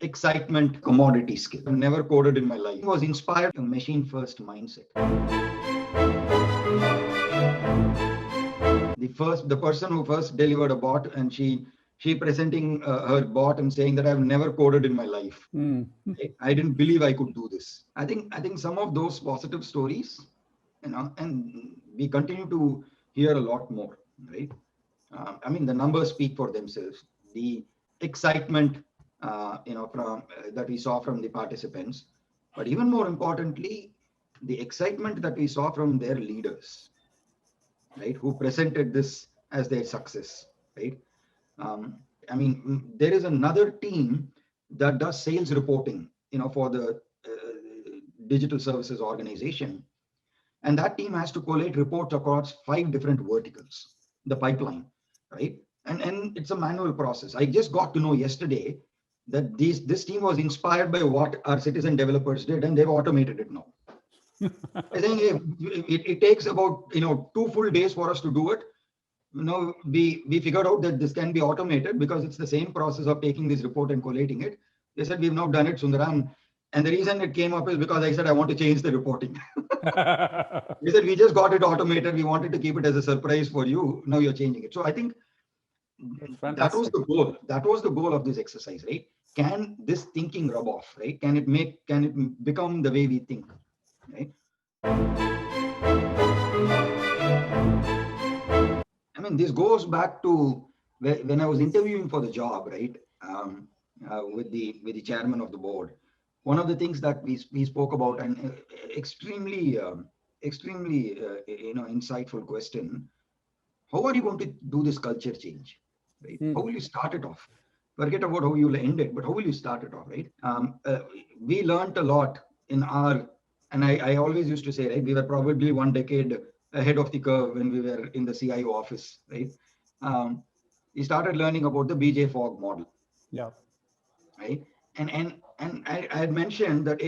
excitement commodity skill. I've never coded in my life. I was inspired by a machine first mindset. The person who first delivered a bot, and she presenting her bot and saying that I've never coded in my life. I didn't believe I could do this. I think some of those positive stories, and we continue to hear a lot more, right? I mean, the numbers speak for themselves. The excitement, from that we saw from the participants, but even more importantly, the excitement that we saw from their leaders, right, who presented this as their success, right? I mean, there is another team that does sales reporting, for the digital services organization, and that team has to collate reports across 5 different verticals, the pipeline, right? And it's a manual process. I just got to know yesterday that this team was inspired by what our citizen developers did, and they've automated it now. I think it takes about 2 full days for us to do it. We figured out that this can be automated because it's the same process of taking this report and collating it. They said we've now done it, Sundara, and the reason it came up is because I said I want to change the reporting. We said we just got it automated. We wanted to keep it as a surprise for you. Now you're changing it. So I think that was the goal. That was the goal of this exercise, right? Can this thinking rub off, right? Can it become the way we think, right? I mean, this goes back to when I was interviewing for the job, right? With the chairman of the board. One of the things that we spoke about, and extremely insightful question: how are you going to do this culture change, right? How will you start it off? Forget about how you will end it, but how will you start it off, right? We learned a lot in our, and I always used to say, right, we were probably 1 decade ahead of the curve when we were in the CIO office, right? We started learning about the BJ Fogg model. Yeah. Right. And I had mentioned that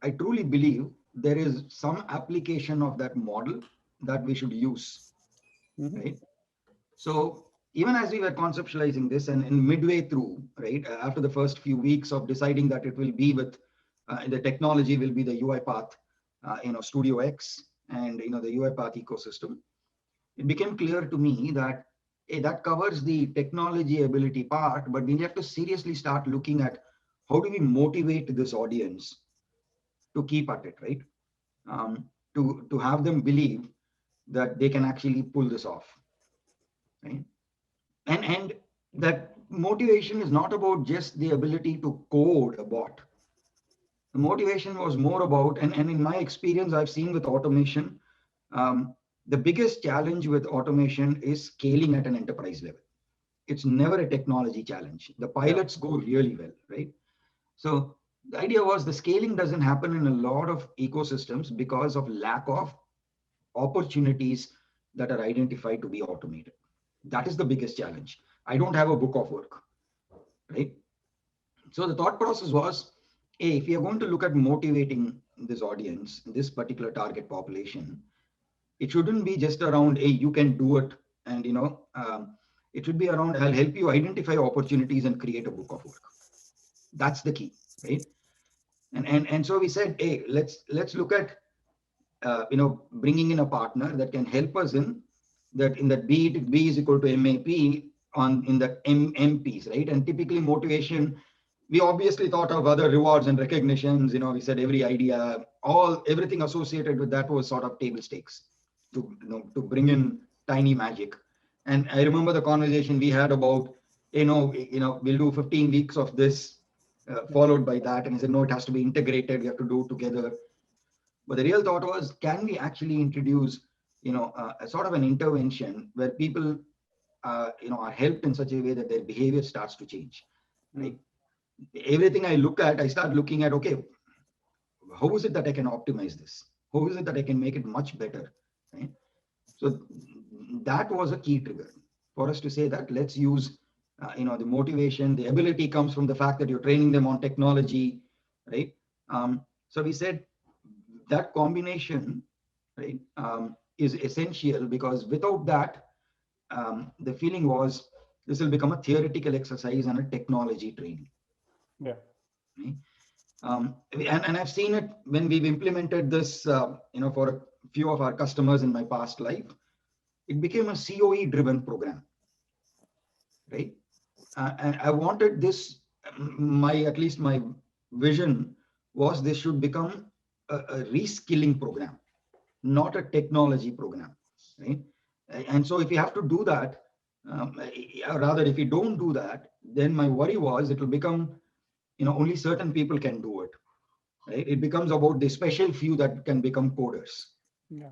I truly believe there is some application of that model that we should use. Right. So even as we were conceptualizing this, and midway through, right, after the first few weeks of deciding that it will be with the technology will be the UiPath, Studio X, and the UiPath ecosystem, it became clear to me that that covers the technology ability part, but we have to seriously start looking at how do we motivate this audience to keep at it, right? To have them believe that they can actually pull this off, right? And that motivation is not about just the ability to code a bot. The motivation was more about, and in my experience, I've seen with automation, the biggest challenge with automation is scaling at an enterprise level. It's never a technology challenge. The pilots go really well, right? So the idea was the scaling doesn't happen in a lot of ecosystems because of lack of opportunities that are identified to be automated. That is the biggest challenge. I don't have a book of work, right? So the thought process was, hey, if you're going to look at motivating this audience, this particular target population, it shouldn't be just around, hey, you can do it. And, it should be around, I'll help you identify opportunities and create a book of work. That's the key, right? And so we said, hey, let's look at, bringing in a partner that can help us in that B is equal to MAP in the MPs, right? And typically motivation, we obviously thought of other rewards and recognitions. We said every idea, everything associated with that was sort of table stakes to bring in Tiny Magiq. And I remember the conversation we had about, we'll do 15 weeks of this, followed by that. And he said, no, it has to be integrated. We have to do it together. But the real thought was, can we actually introduce, a sort of an intervention where people, are helped in such a way that their behavior starts to change, right? Everything I look at, I start looking at, okay, how is it that I can optimize this? How is it that I can make it much better, right? So that was a key trigger for us to say that let's use, the motivation, the ability comes from the fact that you're training them on technology, right? So we said that combination, right, is essential, because without that, the feeling was this will become a theoretical exercise and a technology training. Yeah. Right? And I've seen it when we've implemented this, for a few of our customers in my past life. It became a COE-driven program, right? And I wanted this. At least my vision was this should become a reskilling program, not a technology program, right? And so if you have to do that, rather if you don't do that, then my worry was it will become, only certain people can do it, right? It becomes about the special few that can become coders. Yeah.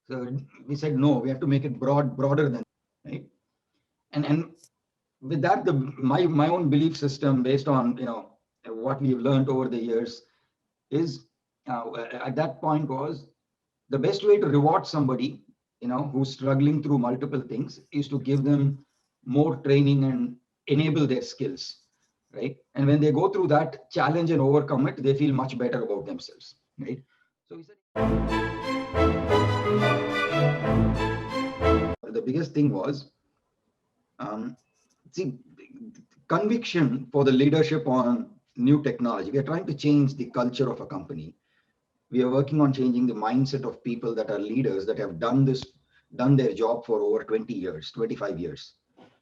So we said no, we have to make it broader than, right? And with that, my own belief system based on what we've learned over the years is at that point was the best way to reward somebody who's struggling through multiple things is to give them more training and enable their skills, right? And when they go through that challenge and overcome it, they feel much better about themselves, right? So we said the biggest thing was um, see conviction for the leadership on new technology. We are trying to change the culture of a company. We are working on changing the mindset of people that are leaders that have done their job for over 20 years, 25 years.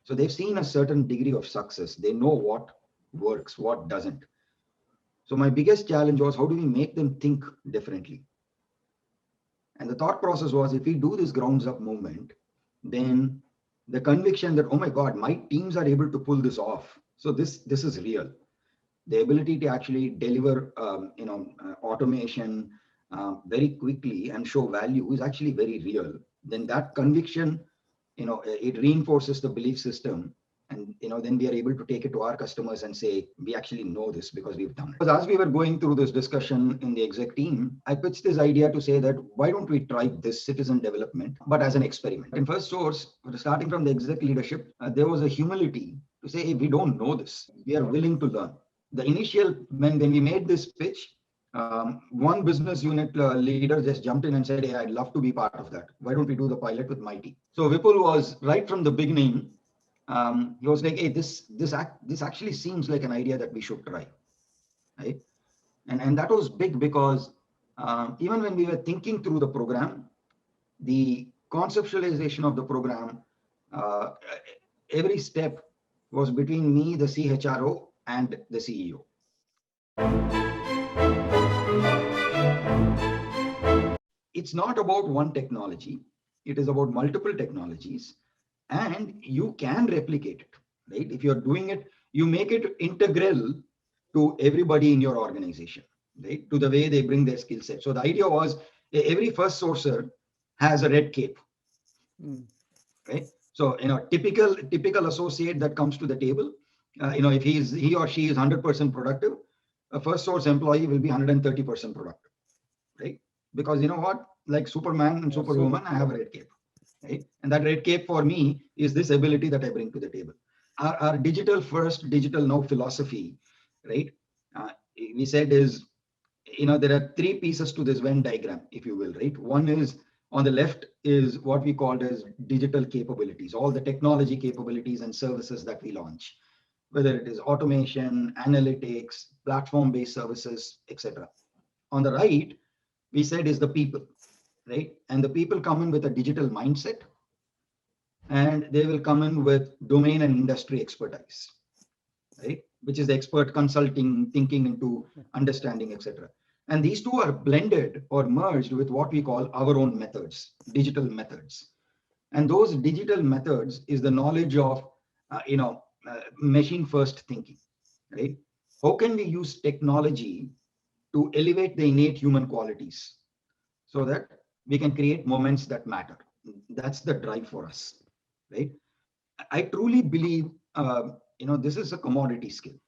So they've seen a certain degree of success. They know what works, what doesn't. So my biggest challenge was how do we make them think differently? And the thought process was if we do this grounds up movement, then the conviction that, oh my God, my teams are able to pull this off. So this is real. The ability to actually deliver, automation very quickly and show value is actually very real. Then that conviction, it reinforces the belief system. And, then we are able to take it to our customers and say, we actually know this because we've done it. Because as we were going through this discussion in the exec team, I pitched this idea to say that why don't we try this citizen development, but as an experiment. In Firstsource, starting from the exec leadership, there was a humility to say, hey, we don't know this. We are willing to learn. The initial, when we made this pitch, one business unit leader just jumped in and said, hey, I'd love to be part of that. Why don't we do the pilot with my team? So Vipul was right from the beginning. He was like, hey, this actually seems like an idea that we should try, right? And that was big because even when we were thinking through the program, the conceptualization of the program, uh, every step was between me, the CHRO, and the CEO. It's not about one technology. It is about multiple technologies, and you can replicate it, right? If you're doing it, you make it integral to everybody in your organization, right? To the way they bring their skill set. So the idea was every first sourcer has a red cape, right? So, typical associate that comes to the table, if he or she is 100% productive, a first source employee will be 130% productive, right? Because you know what, like Superman and Superwoman, I have a red cape, right? And that red cape for me is this ability that I bring to the table. Our digital first, digital now philosophy, right? We said is, there are three pieces to this Venn diagram, if you will, right? One is on the left is what we called as digital capabilities, all the technology capabilities and services that we launch, whether it is automation, analytics, platform-based services, etc. On the right, we said is the people, right? And the people come in with a digital mindset, and they will come in with domain and industry expertise, right? Which is the expert consulting, thinking into understanding, etc. And these two are blended or merged with what we call our own methods, digital methods. And those digital methods is the knowledge of, machine first thinking, right? How can we use technology to elevate the innate human qualities so that we can create moments that matter? That's the drive for us, right? I truly believe, this is a commodity skill,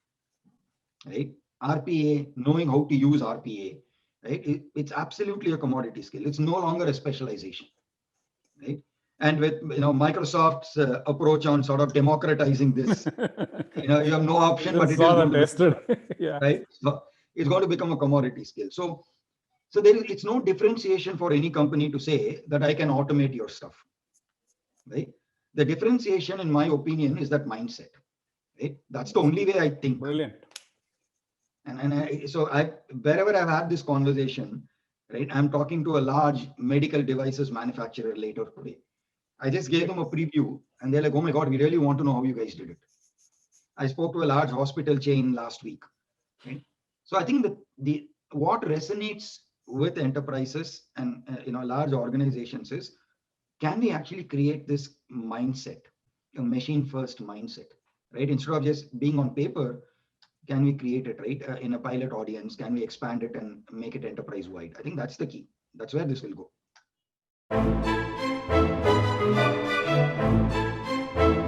right? RPA, knowing how to use RPA, right? It's absolutely a commodity skill. It's no longer a specialization, right? And with Microsoft's approach on sort of democratizing this, you have no option, but it is going to tested. Yeah. right. So it's going to become a commodity skill. So it's no differentiation for any company to say that I can automate your stuff, right? The differentiation, in my opinion, is that mindset, right? That's the only way I think. Brilliant. So wherever I've had this conversation, right, I'm talking to a large medical devices manufacturer later today. I just gave them a preview and they're like, oh my God, we really want to know how you guys did it. I spoke to a large hospital chain last week. Right? So I think that what resonates with enterprises and large organizations is, can we actually create this mindset, a machine first mindset, right? Instead of just being on paper, can we create it, right? In a pilot audience, can we expand it and make it enterprise wide? I think that's the key. That's where this will go.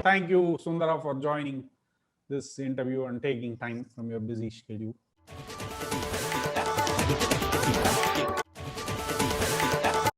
Thank you, Sundara, for joining this interview and taking time from your busy schedule.